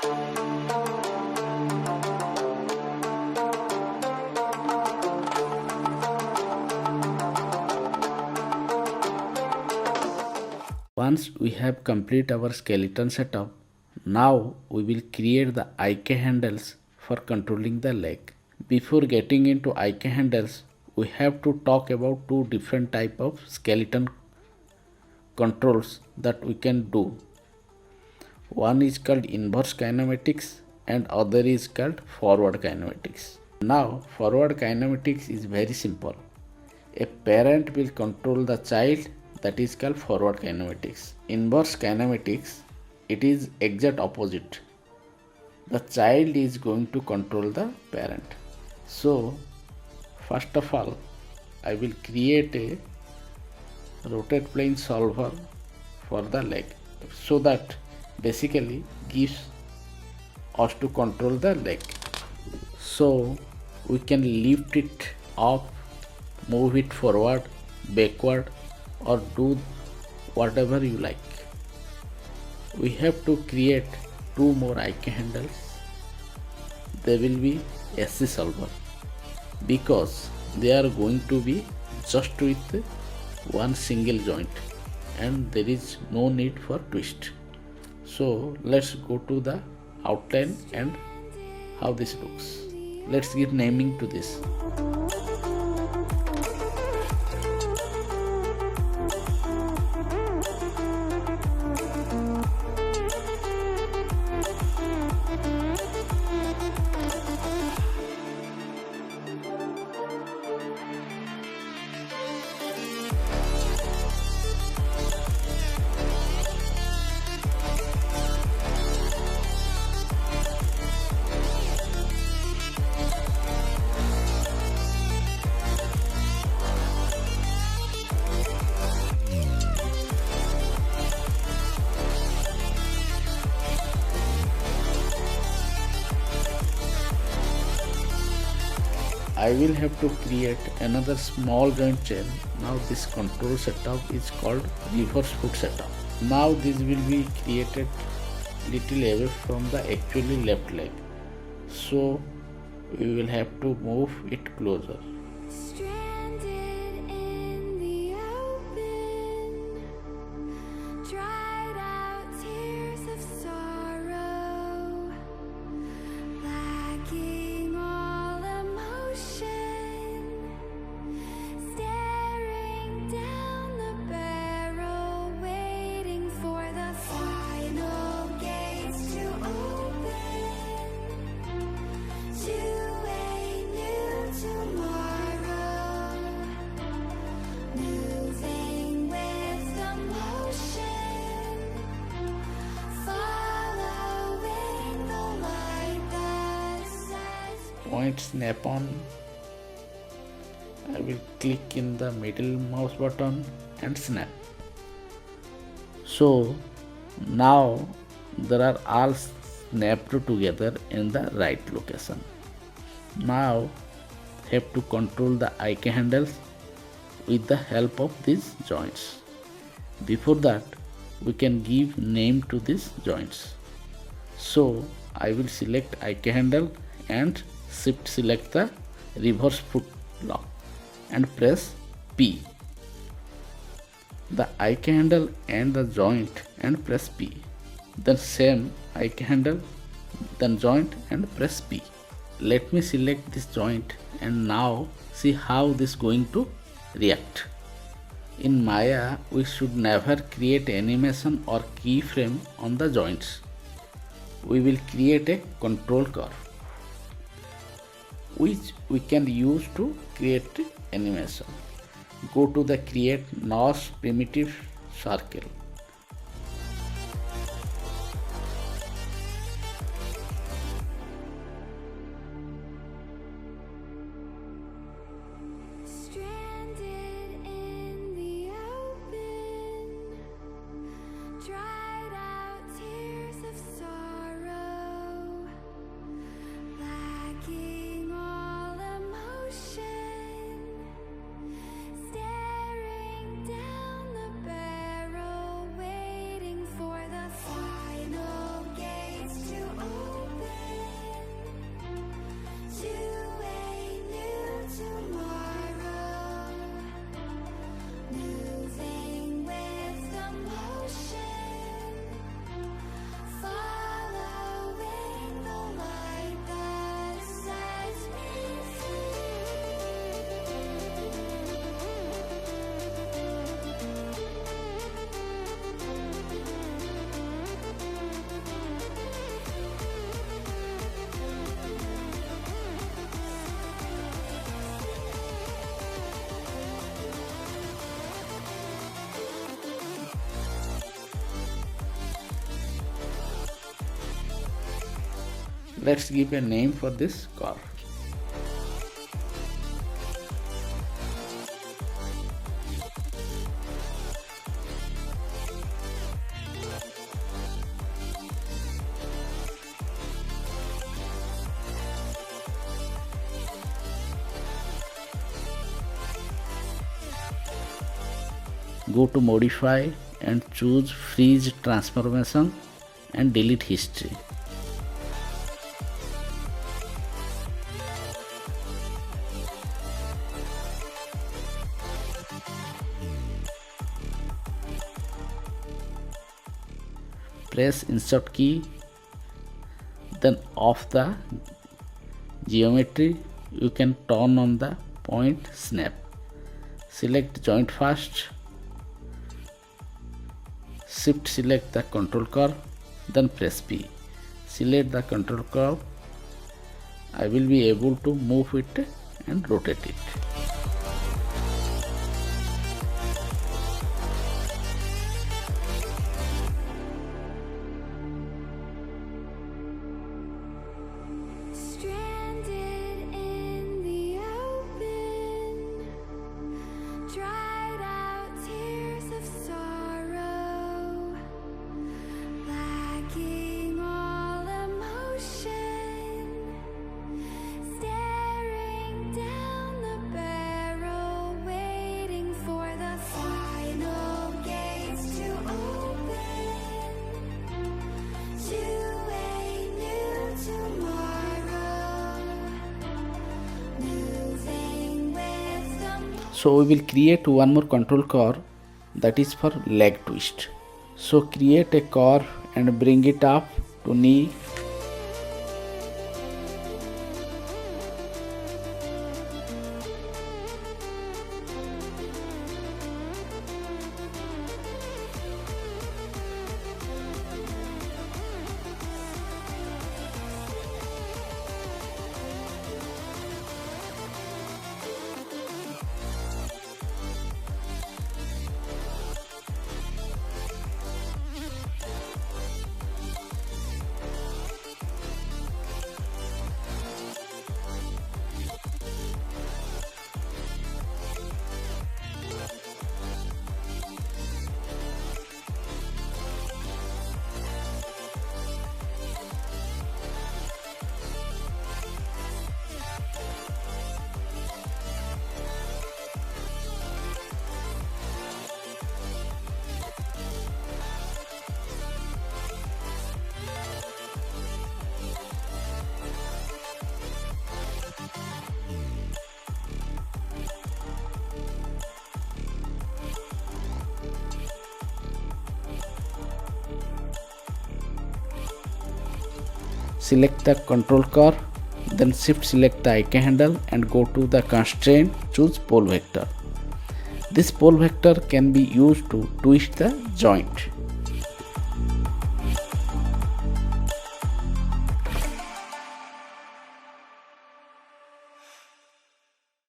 Once we have complete our skeleton setup, now we will create the IK handles for controlling the leg. Before getting into IK handles, we have to talk about two different type of skeleton controls that we can do. One is called inverse kinematics and other is called forward kinematics. Now forward kinematics is very simple. A parent will control the child, that is called forward kinematics. Inverse kinematics, it is exact opposite. The child is going to control the parent. So first of all, I will create a rotate plane solver for the leg, so that basically gives us to control the leg. So we can lift it up, move it forward, backward, or do whatever you like. We have to create two more IK handles. They will be SC solver because they are going to be just with one single joint and there is no need for twist. So let's go to the outline and how this looks. Let's give naming to this. I will have to create another small joint chain. Now this control setup is called reverse foot setup. Now this will be created little away from the actually left leg. So we will have to move it closer. Stranded in the open, dried out tears of sorrow, lacking all emotion, staring down the barrel, waiting for the final gates to open to a new tomorrow, moving with the motion, following the light that sets. Point snap on. I will click in the middle mouse button and snap. So now there are all snapped together in the right location. Now have to control the IK handles with the help of these joints. Before that, we can give name to these joints. So I will select IK handle and shift select the reverse foot lock and press P. The IK handle and the joint and press P. Then same IK handle, then joint and press P. Let me select this joint and now see how this is going to react. In Maya, we should never create animation or keyframe on the joints. We will create a control curve which we can use to create animation. Go to the create notch primitive circle. Stranded in the open, dried out tears of sorrow, lacking all emotion, staring down the barrel, Let's give a name for this curve. Go to modify and choose freeze transformation and delete history. Press insert key, then off the geometry. You can turn on the point snap. Select joint first. Shift select the control curve, then press P. Select the control curve. I will be able to move it and rotate it. Stranded in the open, dried out tears of sorrow, lacking all emotion, staring down the barrel, waiting for the final gates to open to a new tomorrow, moving with the So we will create one more control curve, that is for leg twist. So create a curve and bring it up to knee. Select the control curve, then shift select the IK handle and go to the constraint, choose pole vector. This pole vector can be used to twist the joint.